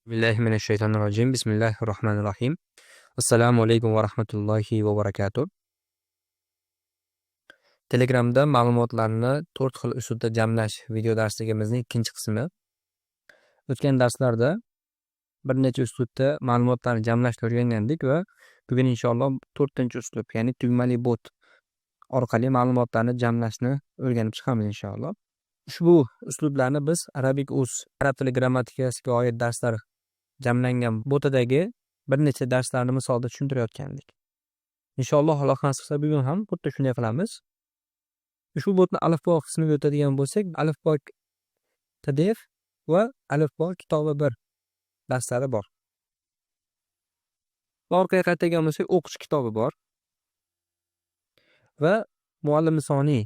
Bismillahirrahmanirrahim. Bismillahirrahmanirrahim. Assalomu alaykum va rahmatullohi va barakatuh. Telegramda ma'lumotlarni 4 xil usulda jamlash video darsligimizning ikkinchi qismi. O'tgan darslarda bir necha uslubda ma'lumotlarni jamlashni o'rgangandik va bugun inshaalloh 4-uslub, ya'ni tugmali bot orqali ma'lumotlarni jamlashni o'rganib chiqamiz inshaalloh. Ushbu uslublarni biz Arabic.uz arab tili grammatikasiga oid darslar jamlangan botidagi bir necha darslarni misolda tushuntirayotgandik. Inshaalloh Alloh nasib qilsa bugun ham xuddi shunday qilamiz. Ushbu botni alifbo qismiga o'tadigan bo'lsak, alifbo PDF va alifbo kitobi 1 darslari bor. Orqaga qaytadigan bo'lsak, o'qish kitobi bor va muallim soniy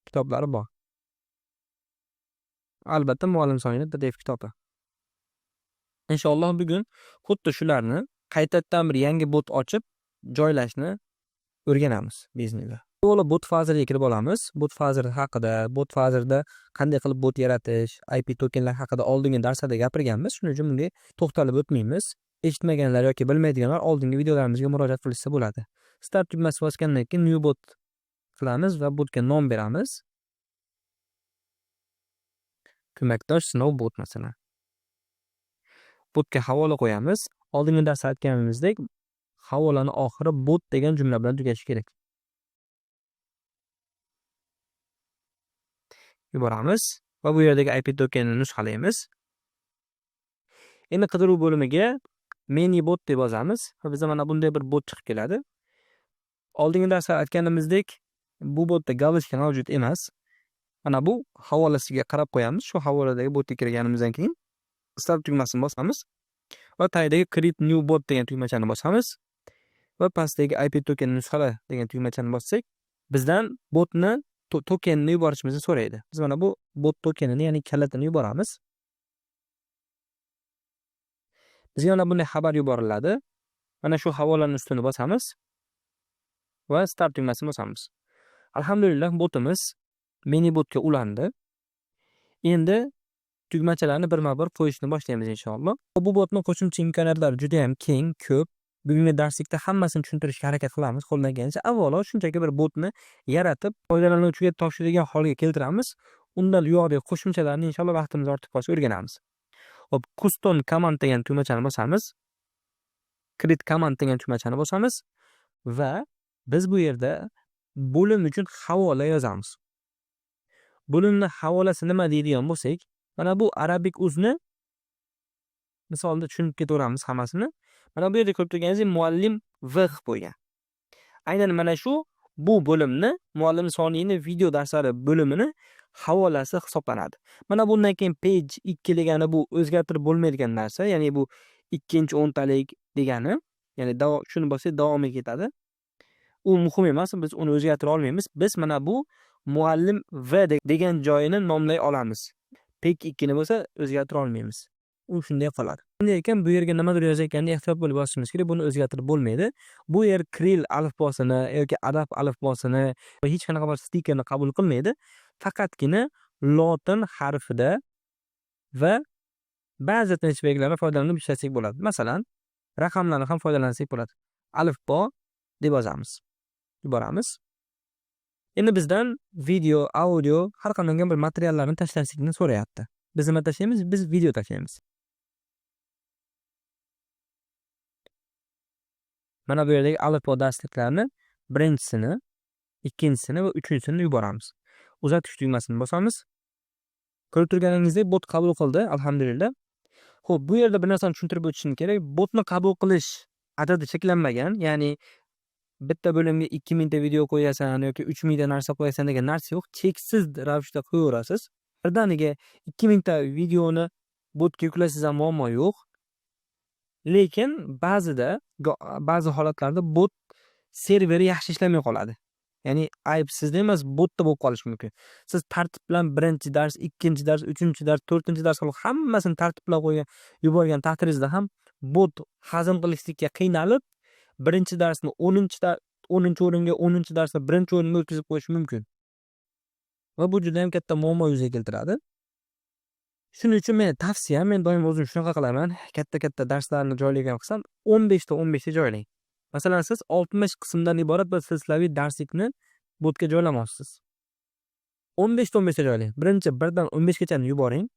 kitoblari bor. Albatta muallim soniyning PDF kitobi. Inshaalloh bugun xuddi shularni qaytadan bir yangi bot ochib joylashni o'rganamiz biiznillah. To'g'ri bot faziliga kirib olamiz. Bot fazili haqida, bot fazilda qanday qilib bot yaratish, IP tokenlar haqida oldingi darslarda gapirganmiz. Shuning uchun bunga to'xtalib o'tmaymiz. Eshitmaganlar yoki bilmaydiganlar oldingi videolarimizga murojaat qilishsa bo'ladi. Start tugmasi bosgandan keyin new bot qilamiz va botga nom beramiz. Ko'makdosh sinov bot masalan. Botga havola qo'yamiz. Oldingi darsda aytganimizdek, havolani oxiri bot degan jumla bilan tugashi kerak. Yuboramiz va bu yerdagi IP tokenini nusxalaymiz. Endi qidiruv bo'limiga mini bot deb yozamiz va bizga mana bunday bir bot chiqib keladi. Oldingi darsda aytganimizdek, bu botda galochka mavjud emas. Mana bu havolasiga qarab qo'yamiz. Shu havoladagi botga kirganimizdan keyin start tugmasini bosamiz va tagidagi create new bot degan tugmachani bosamiz va pastdagi IP tokenini nusxala degan tugmachani bossak, bizdan botni tokenini yuborishimizni so'raydi. Biz mana bu bot tokenini, ya'ni kalitini yuboramiz. Bizga mana bunday xabar yuboriladi. Mana shu havolaning ustini bosamiz va start tugmasini bosamiz. Alhamdulillah botimiz mini botga ulandi. Endi tugmachalarni birma-bir qo'yishni boshlaymiz inshaalloh. Bu botning qo'shimcha imkoniyatlari juda ham keng, ko'p. Bugungi darslikda hammasini tushuntirishga harakat qilamiz qo'ldan kelgancha. Avvalo shunchaki bir botni yaratib, foydalanuvchiga topshiradigan holga keltiramiz. Undan yo'qdagi qo'shimchalarni inshaalloh vaqtimiz ortib qolsa o'rganamiz. Hop, custom command degan tugmachani bosamiz. Create command degan tugmachani bosamiz va biz bu yerda bo'lim uchun havola yozamiz. Bo'limni havolasi nima deydigan bo'lsak, mana bu Arabic.uz'ni misolda tushunib ketaveramiz hammasini. Mana bu yerda ko'rib turganingizdek muallim v qilib qo'ygan. Aynan mana shu bu bo'limni muallim soniyning video darslari bo'limini havolasi hisoblanadi. Mana bundan keyin page 2 degani bu o'zgartirib bo'lmaydigan narsa, ya'ni bu ikkinchi o'ntalik degani, ya'ni shuni bossak davom etadi. U muhim emas, biz uni o'zgartira olmaymiz. Biz mana bu muallim v degan joyini nomlay olamiz. Page 2 ni bo'lsa o'zgartira olmaymiz. U shunday qoladi. Shunday ekan bu yerga nimadir yozayotganda ehtiyot bo'lib yozishimiz kerak. Buni o'zgartirib bo'lmaydi. Bu yer Kiril alifbosini yoki arab alifbosini va hech qanaqa bir stikerni qabul qilmaydi. Faqatgina lotin harfida va ba'zi tinch belgilardan foydalanib ishlasak bo'ladi. Masalan, raqamlarni ham foydalansak bo'ladi. Alifbo deb yozamiz. Yuboramiz. Endi bizdan video, audio, har qanday bir materiallarni tashlashlikni so'rayapti. Biz nima tashlaymiz? Biz video tashlaymiz. Mana bu yerdagi alifbo darsliklarni birinchisini, ikkinchisini va uchinchisini yuboramiz. Uzatish tugmasini bosamiz. Ko'rib turganingizdek bot qabul qildi, alhamdulillah. Xo'p, bu yerda bir narsani tushuntirib o'tishim kerak. Botni qabul qilish adadi cheklanmagan, ya'ni bitta bo'limga 2000 ta video qo'yasan yoki 3000 ta narsa qo'yasan degan narsa yo'q. Cheksiz ravishda qo'yaverasiz. Birdaniga 2000 ta videoni botga yuklashsiz ham muammo yo'q. Lekin ba'zi holatlarda bot serveri yaxshi ishlamay qoladi. Ya'ni ayb sizda emas, botda bo'lib qolishi mumkin. Siz tartib bilan birinchi dars, ikkinchi dars, uchinchi dars, to'rtinchi dars qilib hammasini tartiblab yuborgan taqdiringizda ham bot hazm qilishga qiynalib, birinchi darsni 10-chi o'ringa, 10-chi darsni 1-chi o'ringa o'tkazib qo'yishi mumkin. Va bu juda ham katta muammo yuzaga keltiradi. Shuning uchun meni tavsiyam, men doim o'zim shunaqa qilaman. Katta-katta darslarni joylagan qilsam, 15 ta 15 ta joylang. Masalan, siz 60 qismdan iborat bir silsilaviy darslikni botga joylamoqchisiz. 15 ta 15 ta joylang. Birinchi 1 dan 15 gachani yuboring.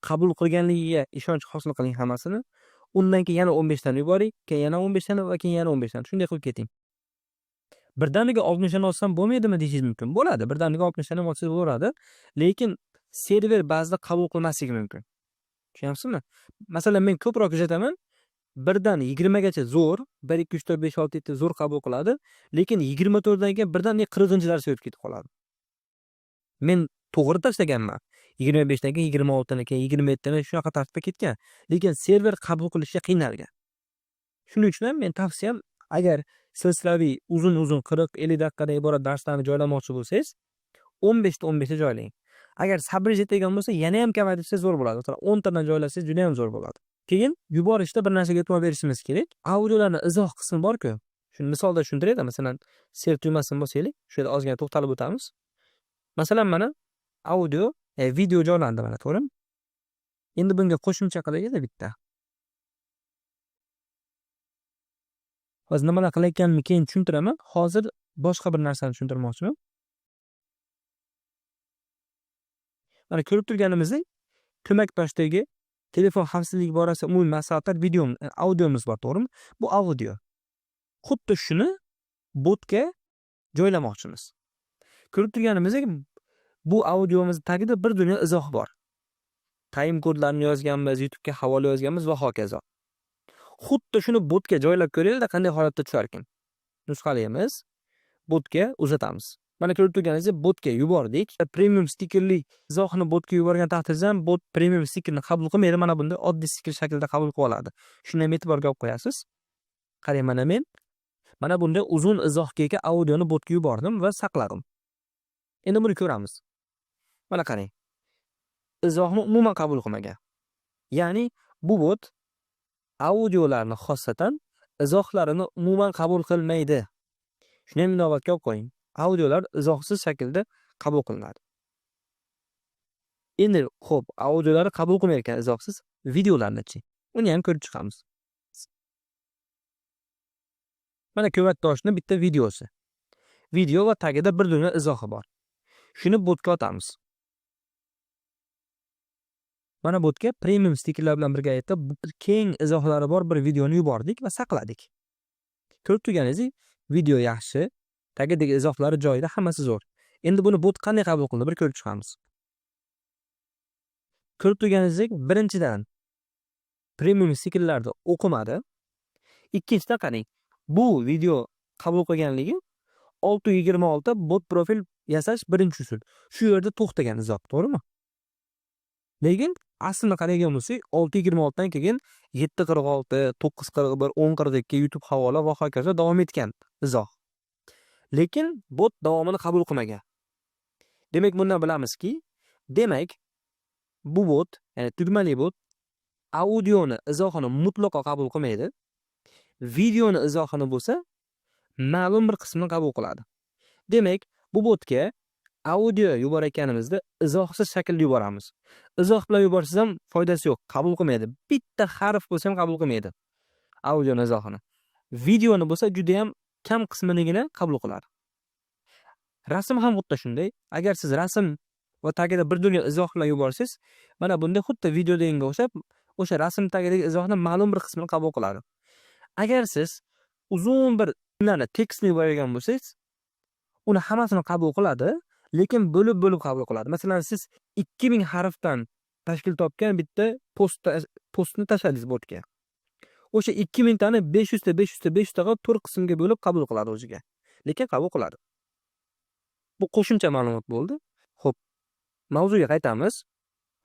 Qabul qilganligiga ishonch hosil qiling hammasini. Undan keyin yana 15 tani yuboring, keyin yana 15 tani va keyin yana 15 tani. Shunday qilib keting. Birdaniga 60 tani olsam bo'lmaydimi deyishingiz mumkin. Bo'ladi. Birdaniga 60 tani olsangiz bo'ladi. Lekin server ba'zida qabul qilmasligi mumkin. Tushunyapsizmi? Masalan, men ko'proq kuzataman. 1 dan 20 gacha zo'r, 1 2 3 4 5 6 7 zo'r qabul qiladi, lekin 24 dan keyin birdaniga 40-darsga o'tib ketib qoladi. Men to'g'ri tashlaganman. 25 dan keyin 26 dan keyin 27 dan shunaqa tartibda ketgan, lekin server qabul qilishga qiynalgan. Shuning uchun ham men tavsiyam, agar silsilaviy uzun 40-50 daqiqadan iborat darslarni joylamoqchi bo'lsangiz, 15 ta 15 ta joylang. Agar sabringiz yetadigan bo'lsa, yana ham kamaytirsangiz zo'r bo'ladi. Masalan, 10 tadan joylasangiz juda ham zo'r bo'ladi. Keyin yuborishda bir narsaga e'tibor berishimiz kerak. Audiolarni izoh qismi bor-ku. Shuni misolda tushuntiraydi. Masalan, save tugmasini bosaylik. Shu yerda ozgina to'xtalib o'tamiz. Masalan, mana audio, video joylandi mana, to'g'rimi? Endi bunga qo'shimcha qilaylik bitta. Hozir nimalar qilayotganimni keyin tushuntiraman. Hozir boshqa bir narsani tushuntirmoqchiman. Mana ko'rib turganimizdek, ko'mak toshdagi telefon xavfsizligi borasida umumiy maslahatlar audiomiz bor, to'g'rimi? Bu audio. Xuddi shuni botga joylamoqchimiz. Ko'rib turganimizdek, bu audiomiz tagida bir dunyo izoh bor. Time kodlarini yozganmiz, YouTube'ga havola yozganmiz va hokazo. Xuddi shuni botga joylab ko'raylik-da, qanday holatda tushar ekan. Nusxalaymiz, botga uzatamiz. Mana ko'rib turganingizdek, botga yubordik. Premium stikerli izohni botga yuborgan taqdirda ham bot premium stikerni qabul qilmaydi. Mana bunda oddiy stiker shaklida qabul qilib oladi. Shuni ham e'tiborga olib qo'yasiz. Qarang, mana men mana bunda uzun izohga ega audioni botga yubordim va saqladim. Endi buni ko'ramiz. Mana qarang. Izohni umuman qabul qilmagan. Ya'ni bu bot audiolarni xossatan izohlarini umuman qabul qilmaydi. Shuni ham inobatga olib qo'ying. Audiolar izohsiz shaklda qabul qilinadi. Endi xo'p, audiolarni qabul qilmayotgan izohsiz videolarni-chi? Uni ham ko'rib chiqamiz. Mana ko'makdoshni bitta videosi. Video va tagida bir dunyo izohi bor. Shuni botga otamiz. Mana botga premium stikerlar bilan birga aytib, keng izohlari bor bir videoni yubordik va saqladik. Ko'rib turganingizdek, video yaxshi, tagidagi izohlari joyida, hammasi zo'r. Endi buni bot qanday qabul qildi, bir ko'rib chiqamiz. Ko'rib turganingizdek, birinchidan premium stikerlarni o'qimadi. Ikkinchidan qarang, bu video qabul qilganligi 626 bot profil yasash birinchi usul. Shu yerda to'xtagan izoh, to'g'rimi? Lekin aslini qaragan bo'lsak, 626 dan keyin 746, 941, 1042 YouTube havola va hokazo davom etgan izoh. Lekin bot davomini qabul qilmagan. Demak, bundan bilamizki, bu bot, ya'ni tugmali bot audioni izohini mutlaqo qabul qilmaydi. Videoni izohini bo'lsa, ma'lum bir qismini qabul qiladi. Demak, bu botga audio yuborayotganimizda izohsiz shaklda yuboramiz. Izoh bilan yuborsangiz ham foydasi yo'q, qabul qilmaydi. Bitta harf bo'lsa ham qabul qilmaydi audio izohini. Videoni bo'lsa juda ham kam qisminigina qabul qiladi. Rasm ham xuddi shunday. Agar siz rasm va tagida bir dunyo izoh bilan yuborsangiz, mana bunda xuddi videodaganga o'xshab, o'sha rasm tagidagi izohni ma'lum bir qismini qabul qiladi. Agar siz uzun bir jumlani tekstni yuborgan bo'lsangiz, uni hammasini qabul qiladi, lekin bo'lib qabul qiladi. Masalan, siz 2000 harfdan tashkil topgan bitta postni tashladingiz botga. O'sha 2000 tani 500 ta 4 qismga bo'lib qabul qiladi o'ziga. Lekin qabul qiladi. Bu qo'shimcha ma'lumot bo'ldi. Xo'p, mavzuga qaytamiz.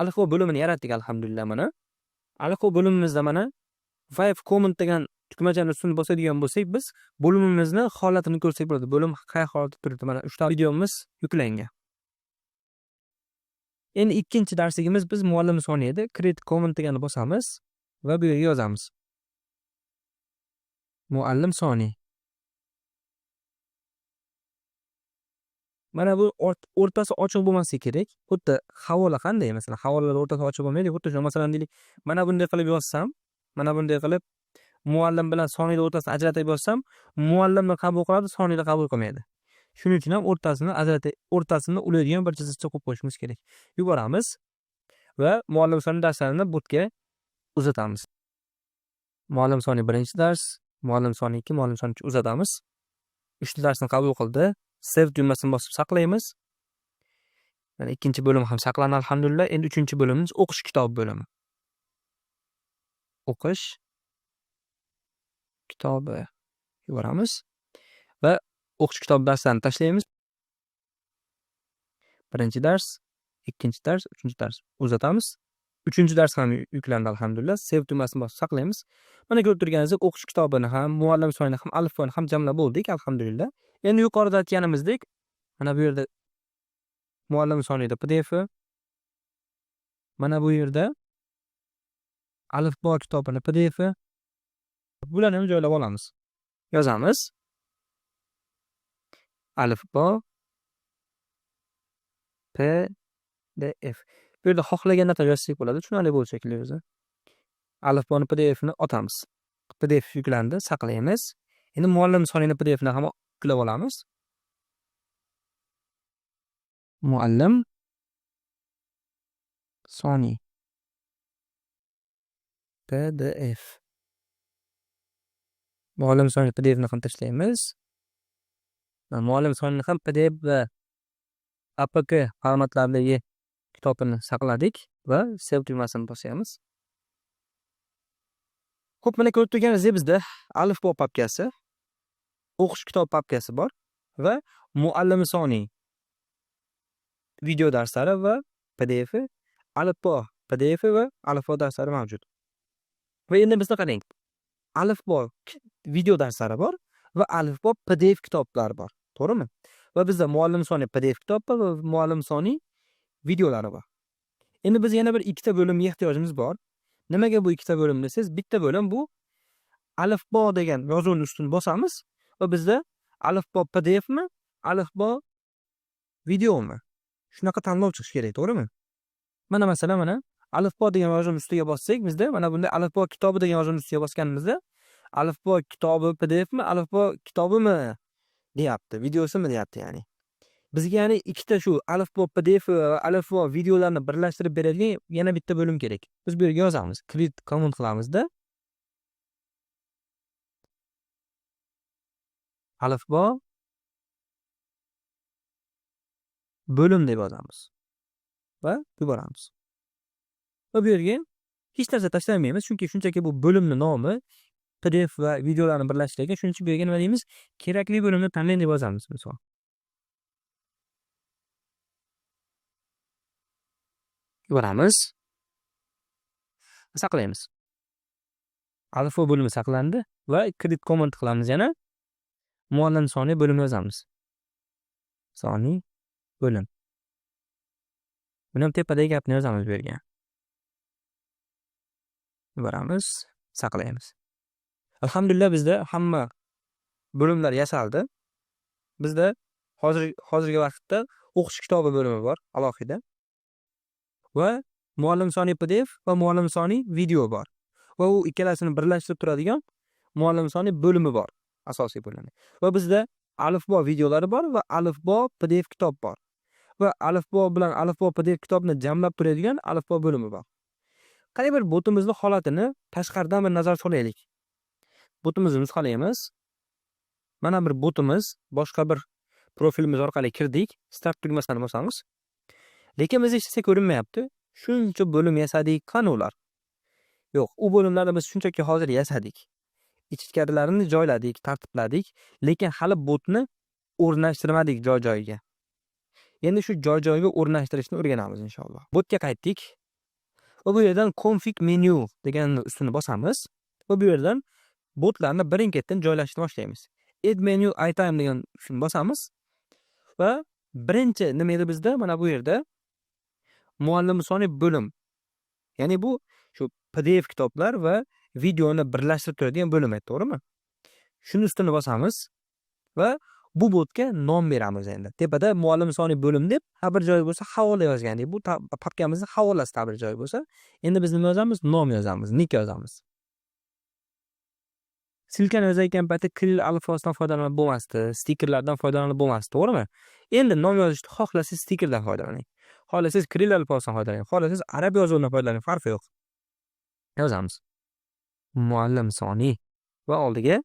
Alifbo bo'limini yaratdik, alhamdulillah mana. Alifbo bo'limimizda mana Vive comment degan tugmachani ustini bosadigan bo'lsak, biz bo'limimizni holatini ko'rsak bo'ladi. Bo'lim qay holatda turibdi? Mana 3 ta videomiz yuklangan. Endi ikkinchi darsligimiz biz muallim soniyada create comment deganni bosamiz va bu yerga yozamiz. Muallim soniy. Mana bu o'rtasi ochiq bo'lmasligi kerak. Xuddi havola qanday, masalan, havolalar o'rtasi ochiq bo'lmaydi. Xuddi shu, masalan, deylik, mana bunday qilib yozsam, mana bunday qilib muallim bilan soniylar o'rtasini ajratib yozsam, muallimni qabul qiladi, soniylar qabul qilmaydi. Shuning uchun ham o'rtasini ulaydigan bir chiziqcha qo'yib qo'yishimiz kerak. Yuboramiz va muallim soni darslarini botga uzatamiz. Muallim soni birinchi dars, muallim soni 2, muallim soni 3 uzatamiz. 3 darsni qabul qildi. Save tugmasini bosib saqlaymiz. Mana ikkinchi bo'lim ham saqlandi, alhamdulillah. Endi 3-bo'limimiz o'qish kitobi bo'limi. O'qish kitobi yuboramiz va o'qish kitobi darslarini tashlaymiz. Birinchi dars, ikkinchi dars, uchinchi dars uzatamiz. 3-dars ham yuklandi, alhamdulillah. Save tugmasini bosib saqlaymiz. Mana ko'rib turganingizdek, o'qish kitobini ham, muallim sonini ham, alifboni ham jamlab bo'ldik, alhamdulillah. Endi yuqorida aytganimizdek, mana bu yerda muallim sonida PDF, mana bu yerda alifbo kitobini PDF. Bularni ham joylab olamiz. Yozamiz. Alifbo PDF. Bu yerda xohlagan narsa yozsak bo'ladi, tushunarli bo'lishi shekilli o'zi. Alifboni PDFni otamiz. PDF yuklandi, saqlaymiz. Endi muallim sonini PDFni ham yuklab olamiz. Muallim soni PDF. Muallim soni PDFni ham tashlaymiz. Muallim sonini ham PDF va APK formatlaridagi kitobini saqladik va save tugmasini bosamiz. Xo'p, mana ko'rib turganingizdek, bizda alifbo papkasi, o'qish kitob papkasi bor va muallim soni video darslari va PDF, alifbo PDF va alifbo darslari mavjud. Va endi bizda qarang, alifbo video darslari bor va alifbo PDF kitoblari bor, to'g'rimi? Va bizda muallim soni PDF kitob va muallim soni videolari bor. Endi biz yana bir ikkita bo'limga ehtiyojimiz bor. Nimaga bu ikkita bo'lim desangiz, bitta bo'lim bu alifbo degan yozuvni ustini bosamiz va bizda alifbo PDFmi, alifbo videomi? Shunaqa tanlov chiqishi kerak, to'g'rimi? Mana masalan, mana alifbo degan yozuvni ustiga bossak, bizda mana bunday alifbo kitobi degan yozuvni ustiga bosganimizda alifbo kitobi PDFmi, alifbo kitobimi deyapti, videosimi deyapti, ya'ni. Bizga ya'ni ikkita shu alifbo PDF va alifbo videolarni birlashtirib beradigan yana bitta bo'lim kerak. Biz bu yerga yozamiz. Create comment qilamizda. Alifbo bo'lim deb yozamiz va yuboramiz. Va bu yerga hech narsa tashlamaymiz, chunki shunchaki bu bo'limni nomi PDF va videolarni birlashtirgan. Shuning uchun bu yerga nima deymiz? Kerakli bo'limni tanlang deb yozamiz, misol. Yuboramiz. Saqlaymiz. Alifbo bo'limi saqlandi va create comment qilamiz yana. Muallim soni bo'lim yozamiz. Soni bo'lim. Buni ham tepadagi gapni yozamiz bu yerga. Yuboramiz, saqlaymiz. Alhamdulillah, bizda hamma bo'limlar yasaldi. Bizda hozirgi vaqtda o'qish kitobi bo'limi bor, alohida. Va muallim soni PDF va muallim soni video bor. Va u ikkalasini birlashtirib turadigan muallim soni bo'limi bor, asosiy bo'limi. Va bizda alifbo videolari bor va alifbo PDF kitob bor. Va alifbo bilan alifbo PDF kitobni jamlab turadigan alifbo bo'limi bor. Qani bir botimizning holatini tashqaridan bir nazar solaylik. Botimizni nusxalaymiz. Mana bir botimiz, boshqa bir profilimiz orqali kirdik, start tugmasini bosamiz. Lekin biz hech narsa ko'rinmayapti. Shuncha bo'lim yasadik, qani ular? Yo'q, u bo'limlarni biz shunchaki hozir yasadik. Ichkarilarini joyladik, tartibladik, lekin hali botni o'rnashtirmadik joy-joyiga. Endi shu joy-joyiga o'rnashtirishni o'rganamiz inshaalloh. Botga qaytdik. Va bu yerdan config menu degan ustini bosamiz va bu yerdan botlarni birin-ketin joylashtirib boshlaymiz. Add menu item degan ustini bosamiz va birinchi nima edi bizda? Mana bu yerda muallim soni bo'lim. Ya'ni bu shu PDF kitoblar va videoni birlashtirib turadigan bo'lim edi, to'g'rimi? Shuni ustini bosamiz va Bu botga nom beramiz endi. Tepada muallim soni bo'lim deb, har bir joyi bo'lsa havola yozgandik. Bu papkamizni havolasi har bir joyi bo'lsa, endi biz nima yozamiz? Nom yozamiz, nick yozamiz. Silkani yozayotgan paytda kiril alifbosidan foydalanib bo'lmasdi, stikerlardan foydalanib bo'lmasdi, to'g'rimi? Endi nom yozishni xohlasangiz stikerdan foydalaning. Xohlasangiz kiril alifbosidan foydalaning, xohlasangiz arab yozuvidan foydalaning, farqi yo'q. Yozamiz. Muallim soni va oldiga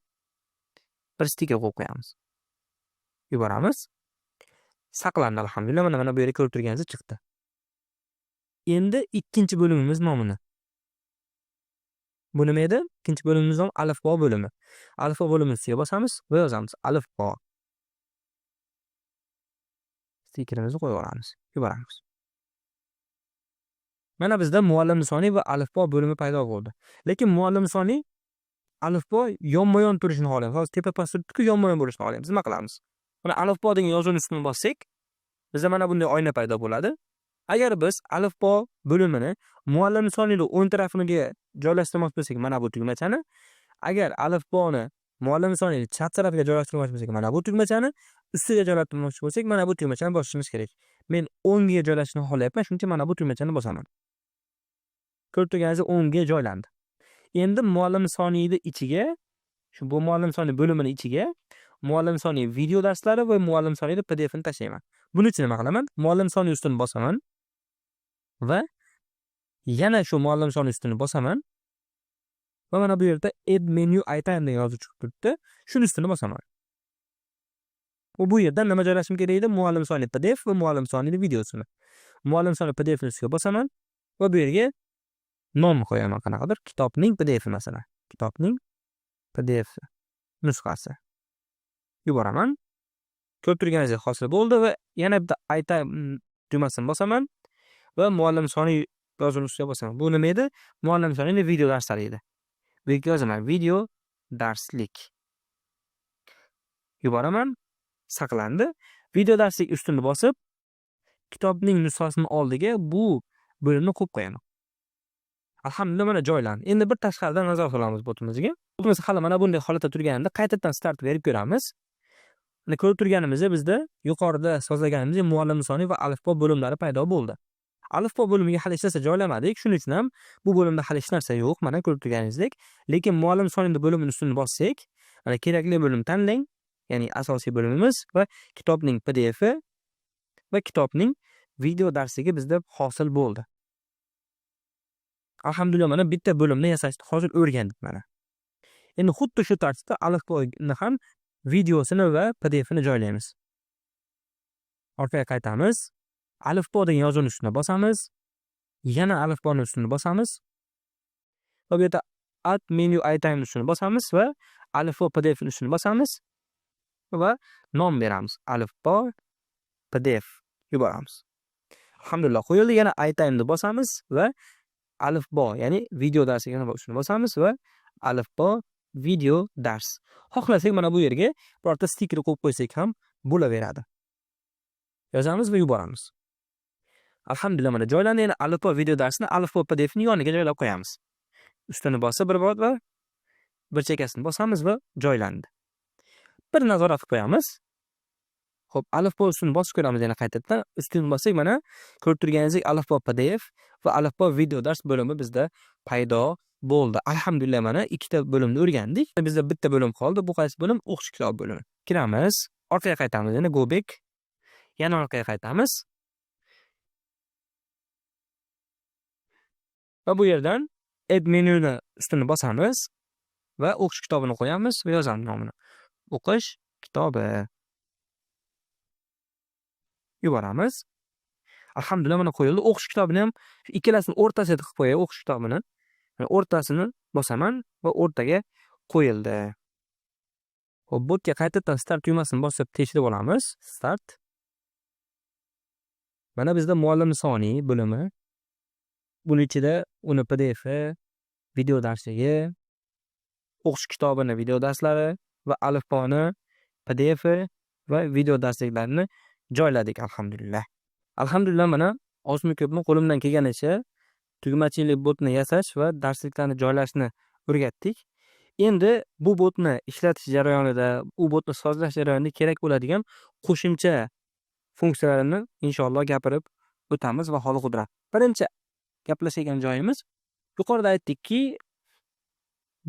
bir stiker qo'yib qo'yamiz. Yuboramiz. Saqlandi alhamdulillah. Mana bu yerga ko'rib turganingiz chiqdi. Endi ikkinchi bo'limimiz nomini. Bu nima edi? Ikkinchi bo'limimiz nom alifbo bo'limi. Alifbo bo'limini ustiga bosamiz va yozamiz alifbo. Stikerimizni qo'yib olamiz. Yuboramiz. Mana bizda muallim soni va alifbo bo'limi paydo bo'ldi. Lekin muallim soni alifbo yonma-yon turishini xohlaymiz. Hozir tepa past turibdi-ku, yonma-yon bo'lishini xohlaymiz. Nima qilamiz? Mana alifbo degan yozuvni ustini bossak, bizda mana bunday oyna paydo bo'ladi. Agar biz alifbo bo'limini muallim sonining o'ng tarafiga joylashtirmoqchi bo'lsak, mana bu tugmachani, agar alifboni muallim sonining chap tarafiga joylashtirmoqchi bo'lsak, mana bu tugmachani, ustiga joylashtirmoqchi bo'lsak, mana bu tugmachani bosishimiz kerak. Men o'ngga joylashishni xohlayapman, shuning uchun mana bu tugmachani bosaman. Ko'rib turganingizdek o'ngga joylandi. Endi muallim soniyning ichiga, bu muallim soni bo'limini ichiga muallim soni video darslari va muallim soni PDF ni tashlayman. Buning uchun nima qilaman? Muallim soni ustini bosaman va yana shu muallim soni ustini bosaman va mana bu yerda add menu item degan yozuv chiqib turibdi. Shuni ustini bosaman. Bu yerdan nima joylashim kerak edi? Muallim soni PDF va muallim soni videosini. Muallim soni PDF ni ustiga bosaman va bu yerga nom qo'yaman qanaqadir. Kitobning PDF masalan. Kitobning PDF nusxasi. Yuboraman. Ko'rib turganingizdek hosil bo'ldi va yana bitta item tugmasini bosaman va muallim soni yozuvini ustiga bosaman. Bu nima edi? Muallim soni video darslari edi. Bu yerga yozaman video darslik. Yuboraman. Saqlandi. Video darslik ustini bosib, kitobning nusxasini oldiga bu bo'limni qo'yib qo'yaman. Alhamdulillah mana joylandi. Endi bir tashqaridan nazar solamiz botimizga. Botimiz hali mana bunday holatda turganida qaytadan start berib ko'ramiz. Mana ko'rib turganimizda bizda yuqorida sozlaganimizdek muallim soni va alifbo bo'limlari paydo bo'ldi. Alifbo bo'limiga hali hech narsa joylamadik. Shuning uchun ham bu bo'limda hali hech narsa yo'q. Mana ko'rib turganingizdek, lekin muallim sonining bo'limini ustini bossak, mana kerakli bo'limni tanlang, ya'ni asosiy bo'limimiz va kitobning PDF va kitobning video darsligi bizda hosil bo'ldi. Alhamdulillah mana bitta bo'limni yasashni hozir o'rgandik mana. Endi xuddi shu tartibda alifboni ham videosini va PDFini joylaymiz. Orqaga qaytamiz. Alifbo degan yozuvni ustini bosamiz. Yana alifboni ustini bosamiz. Va bu yerda add menu item ustini bosamiz va alifbo PDF ustini bosamiz va nom beramiz. Alifbo PDF yuboramiz. Alhamdulillah qo'yildi. Yana itemni bosamiz va alifbo, ya'ni video darsiga ustini bosamiz va alifbo video dars. Xohlasak mana bu yerga birorta stiker qo'yib qo'ysak ham bo'laveradi. Yozamiz va yuboramiz. Alhamdulillah mana joylandi. Yana alifbo video darsini alifbo PDF ni yoniga joylab qo'yamiz. Ustini bosib bir bor va bir chekkasini bosamiz va joylandi. Bir nazorat qilib qo'yamiz. Xo'p, alifbo ustini bosib ko'ramiz yana qaytadan. Ustini bossak mana ko'rib turganingizdek alifbo PDF va alifbo video dars bo'limi bizda paydo bo'ldi. Alhamdulillah mana ikkita bo'limni o'rgandik. Bizda bitta bo'lim qoldi. Bu qaysi bo'lim? O'qish kitob bo'limi. Kiramiz, orqaga qaytamiz. Yana go back. Yana orqaga qaytamiz. Va bu yerdan add menyuni ustini bosamiz va o'qish kitobini qo'yamiz va yozamiz nomini. O'qish kitobi. Yuboramiz. Alhamdulillah mana qo'yildi. O'qish kitobini ham ikkalasini o'rtasiga qilib qo'yay, o'qish kitobini. O'rtasini bosaman va o'rtaga qo'yildi. Xo'p, botga qaytadan start tugmasini bosib tekshirib olamiz. Start. Mana bizda muallim soni bo'limi. Buning ichida uni PDF, video darsligi, o'qish kitobini video darslari va alifboni PDF va video darsliklarini joyladik alhamdulillah. Alhamdulillah mana ozmi ko'pmi qo'limdan kelganicha tugmachilik botni yasash va darsliklarni joylashni o'rgatdik. Endi bu botni ishlatish jarayonida, u botni sozlash jarayonida kerak bo'ladigan qo'shimcha funksiyalarini inshaalloh gapirib o'tamiz va holi qudrat. Birinchi gaplashadigan joyimiz, yuqorida aytdikki,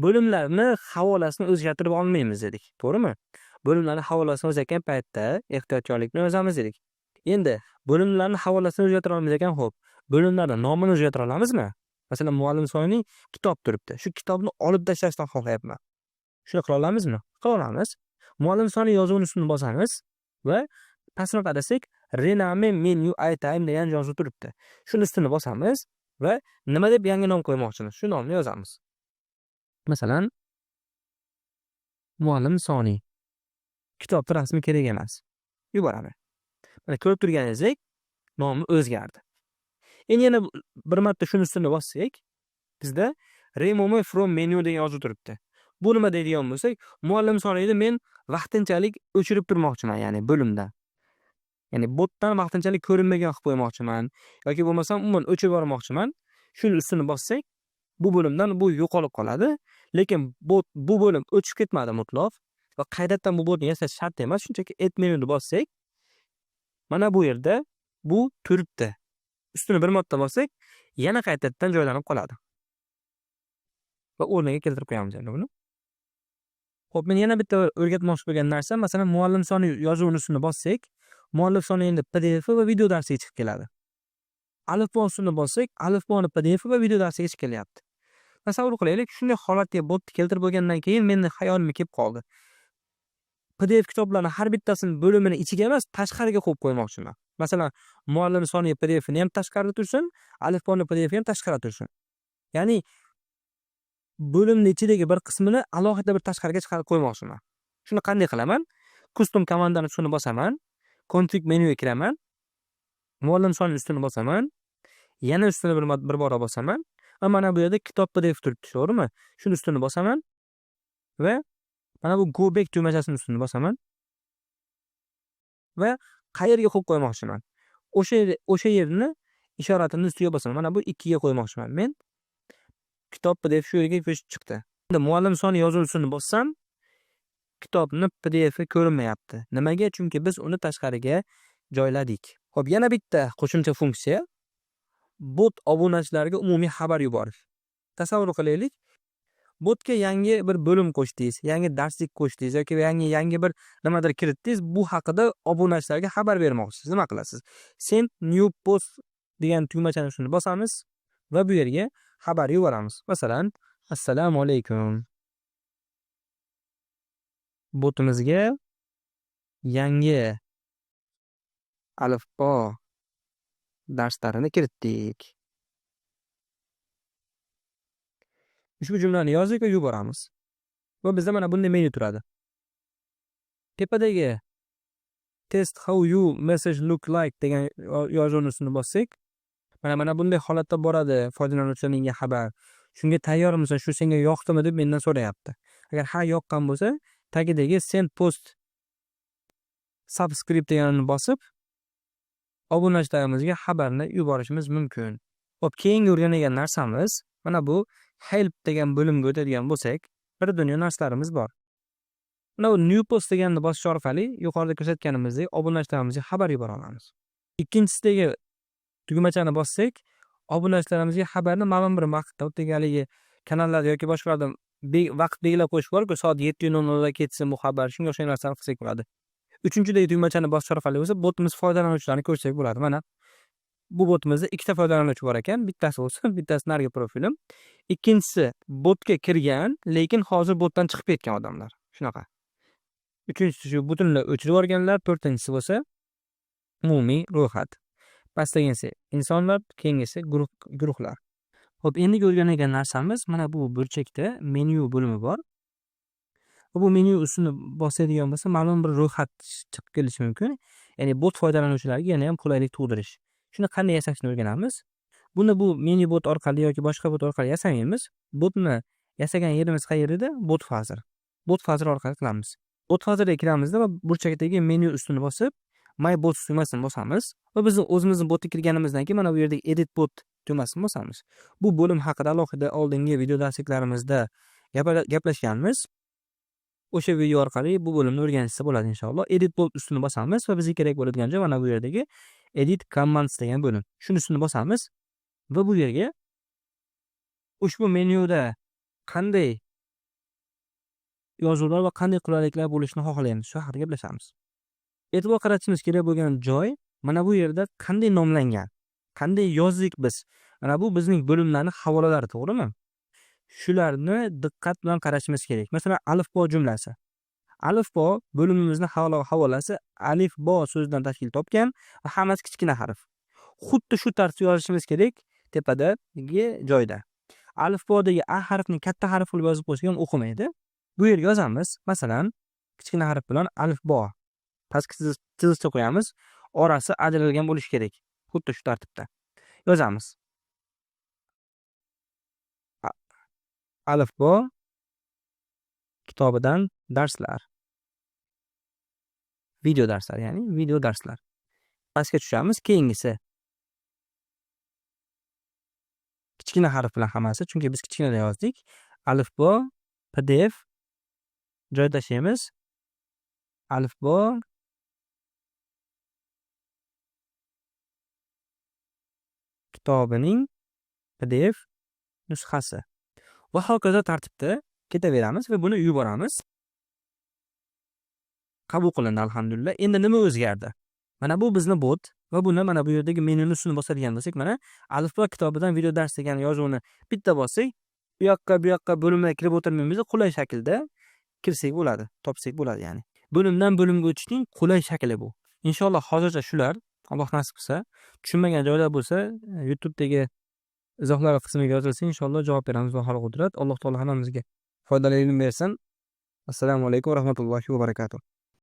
bo'limlarni havolasini o'zgartirib olmaymiz dedik, to'g'rimi? Bo'limlarni havolasini o'zgartirgan paytda ehtiyotkorlik bilan yozamiz dedik. Endi bo'limlarni havolasini o'zgartira olmaymiz ekan, xo'p, bo'limlarning nomini o'zgartira olamizmi? Masalan, muallim sonining kitob turibdi. Shu kitobni olib tashlashni xohlayapman. Shuni qila olamizmi? Qila olamiz. Muallim soni yozuvini ustini bosamiz va pastga qarasak, rename menu item degan yozuv turibdi. Shuni ustini bosamiz va nima deb yangi nom qo'ymoqchimiz, shu nomni yozamiz. Masalan, muallim soni. Kitobda rasmi kerak emas. Yuboramiz. Mana ko'rib turganingizdek, nomi o'zgardi. Endi yana bir marta shuni ustini bossak, bizda remove from menu degan yozuv turibdi. Bu nima deydigan bo'lsak, muallim sonini men vaqtinchalik o'chirib turmoqchiman, ya'ni bo'limdan. Ya'ni botdan vaqtinchalik ko'rinmagan qilib qo'ymoqchiman yoki bo'lmasam umuman o'chirib yubormoqchiman. Shuni ustini bossak, bu bo'limdan bu yo'qolib qoladi, lekin bu bo'lim o'chib ketmadi mutlaq va qaytadan bu botni yasash shart emas. Shunchaki add menyuni bossak, mana bu yerda bu turibdi. Ustini bir marta bossak, yana qaytadan joylanib qoladi. Va o'rniga keltirib qo'yamiz endi buni. Xo'p, men yana bitta o'rgatmoqchi bo'lgan narsa, masalan, muallim soni yozuvini ustini bossak, muallif soni endi PDF va video darsiga chiqib keladi. Alifbo ustini bossak, alifboni PDF va video darsiga chiqib kelyapti. Tasavvur qilaylik, shunday holatga botni keltirib bo'lgandan keyin meni xayolimga kelib qoldi. PDF kitoblarni har bittasini bo'limini ichiga emas, tashqariga qo'yib qo'ymoqchiman. Masalan, muallim soni PDFini ham tashqarida tursin, alifboni PDF ham tashqarida tursin. Ya'ni bo'limning ichidagi bir qismini alohida bir tashqariga chiqarib qo'ymoqchiman. Shuni qanday qilaman? Custom komandani ustini bosaman, config menyuga kiraman, muallim soni ustini bosaman, yana ustini bir bora bosaman va mana bu yerda kitob PDF turibdi, to'g'rimi? Shuni ustini bosaman va mana bu go back tugmachasini ustini bosaman va qayerga qo'yib qo'ymoqchiman? O'sha yerni ishoratini ustiga bosaman. Mana bu 2 ga qo'ymoqchiman men. Kitob PDF shu yerga ko'chib chiqdi. Endi muallim soni yozuvchisini bossam, kitobni PDF ko'rinmayapti. Nimaga? Chunki biz uni tashqariga joyladik. Xo'p, yana bitta qo'shimcha funksiya bot obunachilarga umumiy xabar yuborish. Tasavvur qilaylik, botga yangi bir bo'lim qo'shdingiz, yangi darslik qo'shdingiz yoki yangi bir nimadir kiritdingiz, bu haqida obunachilarga xabar bermoqchisiz. Nima qilasiz? Send new post degan tugmachani shuni bosamiz va bu yerga xabar yuboramiz. Masalan, assalomu alaykum. Botimizga yangi alifbo darslarini kiritdik. Ushbu jumlani yozdik va yuboramiz. Va bizda mana bunday menyu turadi. Tepadagi test how you message look like degan yozuvni ustini bossak, mana bunday holatda boradi foydalanuvchilarga xabar. Shunga tayyormisan, shu senga yoqdimi deb mendan so'rayapti. Agar ha yoqqan bo'lsa, tagidagi send post subscript deganini bosib, obunachilarimizga xabarni yuborishimiz mumkin. Xo'p, keyingi o'rganadigan narsamiz mana bu help degan bo'limga o'tadigan bo'lsak, bir dunyo narsalarimiz bor. Mana bu new post deganni bosish orqali yuqorida ko'rsatganimizdek obunachilarimizga xabar yubora olamiz. Ikkinchisidagi tugmachani bossak, obunachilarimizga xabarni ma'lum bir vaqtda, o'tganligi kanallarda yoki boshqalarda vaqt belgilab qo'yish bor-ku, soat 7:00 da ketsin bu xabar, shunga o'xshagan narsani qilsak bo'ladi. Uchinchidagi tugmachani bosish orqali bo'lsa, botimiz foydalanuvchilarini ko'rsak bo'ladi. Mana bu botimizda ikkita foydalanuvchi bor ekan, bittasi bo'lsa, bittasi narigi profilim. Ikkinchisi botga kirgan, lekin hozir botdan chiqib ketgan odamlar. Shunaqa. Uchinchisi shu butunlay o'chirib yuborganlar, to'rtinchisi bo'lsa umumiy ro'yxat. Pastdagisi insonlar, keyingisi guruhlar. Xo'p, endi o'rganadigan narsamiz mana bu burchakda menyu bo'limi bor. Bu menyu ustini bosadigan bo'lsa, ma'lum bir ro'yxat chiqib kelishi mumkin. Ya'ni bot foydalanuvchilariga yana ham qulaylik tug'dirish. Shuni qanday yasashni o'rganamiz. Buni bu menu bot orqali yoki boshqa bot orqali yasamaymiz. Botni yasagan yerimiz qayerida? Bot fazir. Bot fazir orqali qilamiz. Bot fazirga kiramizda va burchakdagi menyu ustini bosib, my bot tugmasini bosamiz va biz o'zimizning botga kirganimizdan keyin mana bu yerdagi edit bot tugmasini bosamiz. Bu bo'lim haqida alohida oldingi video darsliklarimizda gaplashganmiz. O'sha video orqali bu bo'limni o'rganishsa bo'ladi inshaalloh. Edit bolt ustini bosamiz va bizga kerak bo'ladigan joy mana bu yerdagi edit commands degan bo'lim. Shuni ustini bosamiz va bu yerga ushbu menyuda qanday yozuvlar va qanday qulayliklar bo'lishini xohlaymiz, shu haqida gaplashamiz. E'tibor qaratishimiz kerak bo'lgan joy mana bu yerda qanday nomlangan, qanday yozdik biz. Mana bu bizning bo'limlarning havolalari, to'g'rimi? Shularni diqqat bilan qarashimiz kerak. Masalan, alifbo jumlasi. Alifbo bo'limimizning havolasi alifbo so'zidan tashkil topgan va hammasi kichkina harf. Xuddi shu tarzda yozishimiz kerak tepadagi joyda. Alifbodagi a harfni katta harf qilib yozib qo'ysak ham o'qimaydi. Bu yerga yozamiz. Masalan, kichkina harf bilan alifbo. Pastki chiziqcha qo'yamiz. Orasi ajralgan bo'lishi kerak. Xuddi shu tartibda yozamiz. Alifbo kitobidan darslar. Video darslar, ya'ni video darslar. Pastga tushamiz. Keyingisi kichkina harf bilan hammasi, chunki biz kichkinada yozdik. Alifbo PDF joy tashlaymiz. Alifbo kitobining PDF nusxasi. Va hokazo tartibda ketaveramiz va buni yuboramiz. Qabul qilindi, alhamdulillah. Endi nima o'zgardi? Mana bu bizni bot va buni mana bu yerdagi menyuni ustini bosadigan bo'lsak, mana alifbo kitobidan video dars degan yozuvni bitta bossak, bu yoqqa bo'limlarga kirib o'tirmaymiz, qulay shaklda kirsak bo'ladi, topsak bo'ladi ya'ni. Bo'limdan bo'limga o'tishning qulay shakli bu. Inshaalloh hozircha shular. Alloh nasib qilsa, tushunmagan joylar bo'lsa, YouTube'dagi izohlar qismiga yozilsa, inshaalloh javob beramiz. Alloh qudrat. Alloh taolo hammamizga foydali ilm bersin. Assalomu alaykum va rahmatullohi va barakatuh.